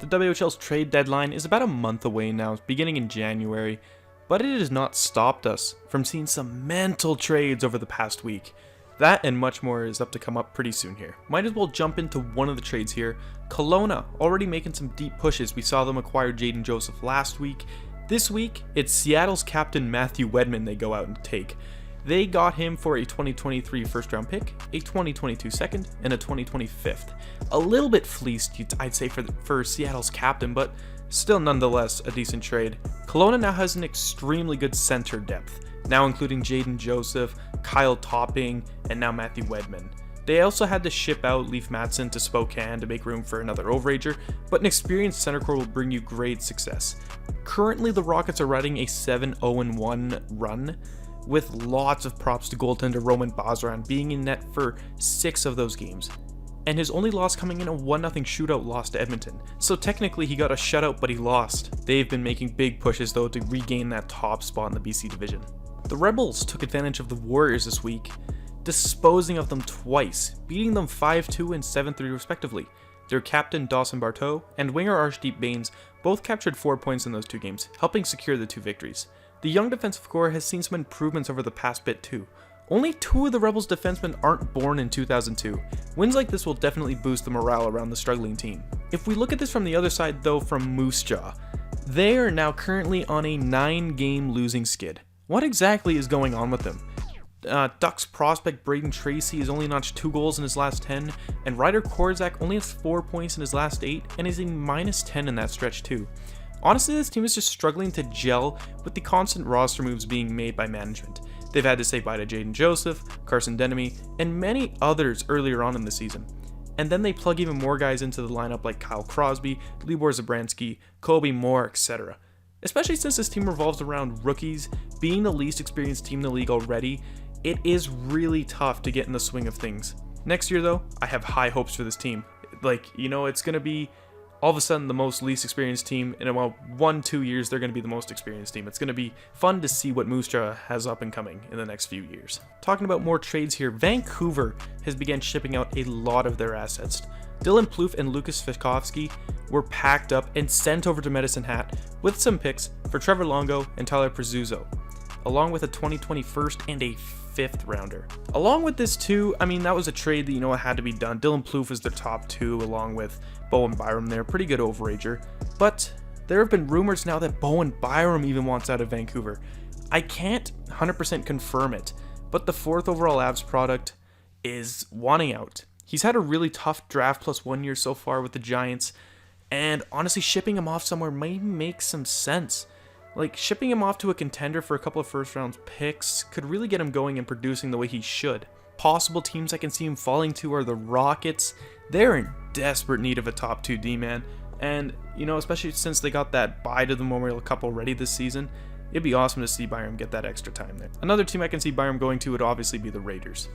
The WHL's trade deadline is about a month away now, beginning in January, but it has not stopped us from seeing some mental trades over the past week. That and much more is up to come up pretty soon here. Might as well jump into one of the trades here. Kelowna already making some deep pushes. We saw them acquire Jaden Joseph last week. This week, it's Seattle's captain Matthew Wedman they go out and take. They got him for a 2023 first round pick, a 2022 second, and a 2025th. A little bit fleeced, I'd say, for Seattle's captain, but still nonetheless a decent trade. Kelowna now has an extremely good center depth, now including Jaden Joseph, Kyle Topping, and now Matthew Wedman. They also had to ship out Leif Matson to Spokane to make room for another overager, but an experienced center core will bring you great success. Currently, the Rockets are riding a 7-0-1 run, with lots of props to goaltender Roman Bazran being in net for 6 of those games, and his only loss coming in a 1-0 shootout loss to Edmonton. So technically he got a shutout, but he lost. They've been making big pushes though to regain that top spot in the BC division. The Rebels took advantage of the Warriors this week, disposing of them twice, beating them 5-2 and 7-3 respectively. Their captain Dawson Barteau and winger Arshdeep Bains both captured 4 points in those 2 games, helping secure the 2 victories. The young defensive core has seen some improvements over the past bit too. Only 2 of the Rebels defensemen aren't born in 2002. Wins like this will definitely boost the morale around the struggling team. If we look at this from the other side though, from Moose Jaw, they are now currently on a 9-game losing skid. What exactly is going on with them? Ducks prospect Braden Tracy has only notched 2 goals in his last 10, and Ryder Korzak only has 4 points in his last 8 and is a -10 in that stretch too. Honestly, this team is just struggling to gel with the constant roster moves being made by management. They've had to say bye to Jaden Joseph, Carson Denemy, and many others earlier on in the season. And then they plug even more guys into the lineup like Kyle Crosby, Libor Zabransky, Kobe Moore, etc. Especially since this team revolves around rookies, being the least experienced team in the league already, it is really tough to get in the swing of things. Next year though, I have high hopes for this team. It's going to be all of a sudden the most least experienced team. In about 1-2 years, they're going to be the most experienced team. It's going to be fun to see what Moose Jaw has up and coming in the next few years. Talking about more trades here, Vancouver has begun shipping out a lot of their assets. Dylan Plouffe and Lucas Fikovsky were packed up and sent over to Medicine Hat with some picks for Trevor Longo and Tyler Prezzuzo, along with a 2021st and a 5th rounder. Along with this too, that was a trade that had to be done. Dylan Plouffe is their top 2 along with Bowen Byram. They're a pretty good overager, but there have been rumors now that Bowen Byram even wants out of Vancouver. I can't 100% confirm it, but the 4th overall Avs product is wanting out. He's had a really tough draft plus 1 year so far with the Giants, and honestly shipping him off somewhere might make some sense. Shipping him off to a contender for a couple of first round picks could really get him going and producing the way he should. Possible teams I can see him falling to are the Rockets. They're in desperate need of a top 2 D-man, and especially since they got that bye to the Memorial Cup already this season, it'd be awesome to see Byram get that extra time there. Another team I can see Byram going to would obviously be the Raiders,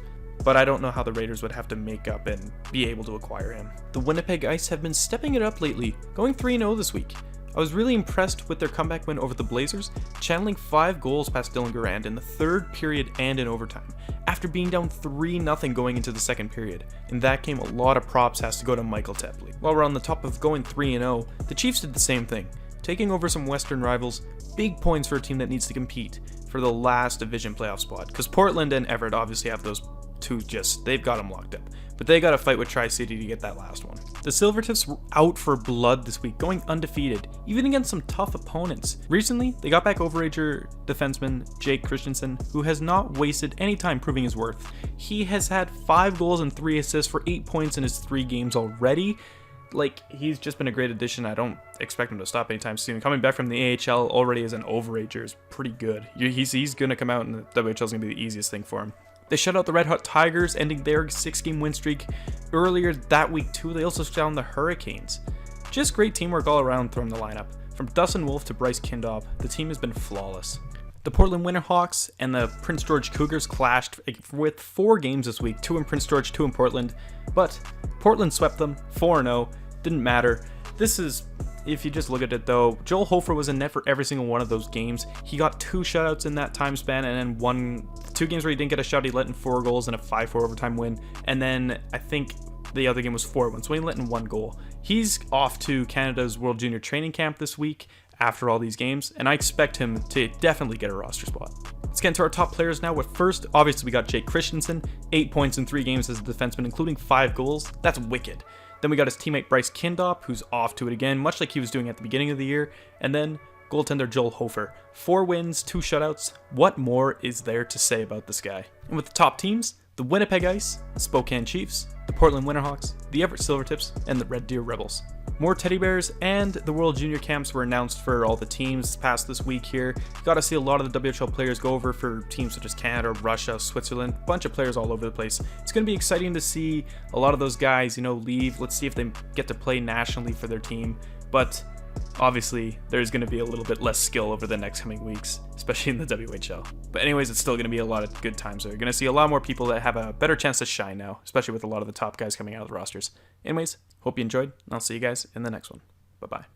but I don't know how the Raiders would have to make up and be able to acquire him. The Winnipeg Ice have been stepping it up lately, going 3-0 this week. I was really impressed with their comeback win over the Blazers, channeling 5 goals past Dylan Garand in the 3rd period and in overtime, after being down 3-0 going into the 2nd period. In that game, a lot of props has to go to Michael Tepley. While we're on the top of going 3-0, the Chiefs did the same thing, taking over some Western rivals. Big points for a team that needs to compete for the last division playoff spot, because Portland and Everett obviously have those 2 they've got them locked up. But they got to fight with Tri-City to get that last one. The Silvertips were out for blood this week, going undefeated, even against some tough opponents. Recently, they got back overager defenseman Jake Christensen, who has not wasted any time proving his worth. He has had 5 goals and 3 assists for 8 points in his 3 games already. He's just been a great addition. I don't expect him to stop anytime soon. Coming back from the AHL already as an overager is pretty good. He's going to come out, and the WHL is going to be the easiest thing for him. They shut out the Red Hot Tigers, ending their 6-game win streak. Earlier that week too, they also shut down the Hurricanes. Just great teamwork all around from the lineup. From Dustin Wolf to Bryce Kindaub, the team has been flawless. The Portland Winterhawks and the Prince George Cougars clashed with 4 games this week, 2 in Prince George, 2 in Portland, but Portland swept them 4-0, didn't matter. This is, if you just look at it though, Joel Hofer was in net for every single one of those games. He got 2 shutouts in that time span, and then 2 games where he didn't get a shot, he let in 4 goals and a 5-4 overtime win. And then I think the other game was 4-1, so he let in 1 goal. He's off to Canada's World Junior Training Camp this week after all these games, and I expect him to definitely get a roster spot. Let's get into our top players now. With first, obviously we got Jake Christensen, 8 points in 3 games as a defenseman, including 5 goals. That's wicked. Then we got his teammate Bryce Kindop, who's off to it again, much like he was doing at the beginning of the year. And then goaltender Joel Hofer, 4 wins, 2 shutouts. What more is there to say about this guy? And with the top teams, the Winnipeg Ice, the Spokane Chiefs, the Portland Winterhawks, the Everett Silvertips, and the Red Deer Rebels. More teddy bears and the World Junior Camps were announced for all the teams past this week here. You got to see a lot of the WHL players go over for teams such as Canada, Russia, Switzerland, a bunch of players all over the place. It's going to be exciting to see a lot of those guys, leave. Let's see if they get to play nationally for their team. But obviously, there's going to be a little bit less skill over the next coming weeks, especially in the WHL. But anyways, it's still going to be a lot of good times. You're going to see a lot more people that have a better chance to shine now, especially with a lot of the top guys coming out of the rosters. Anyways, hope you enjoyed, and I'll see you guys in the next one. Bye-bye.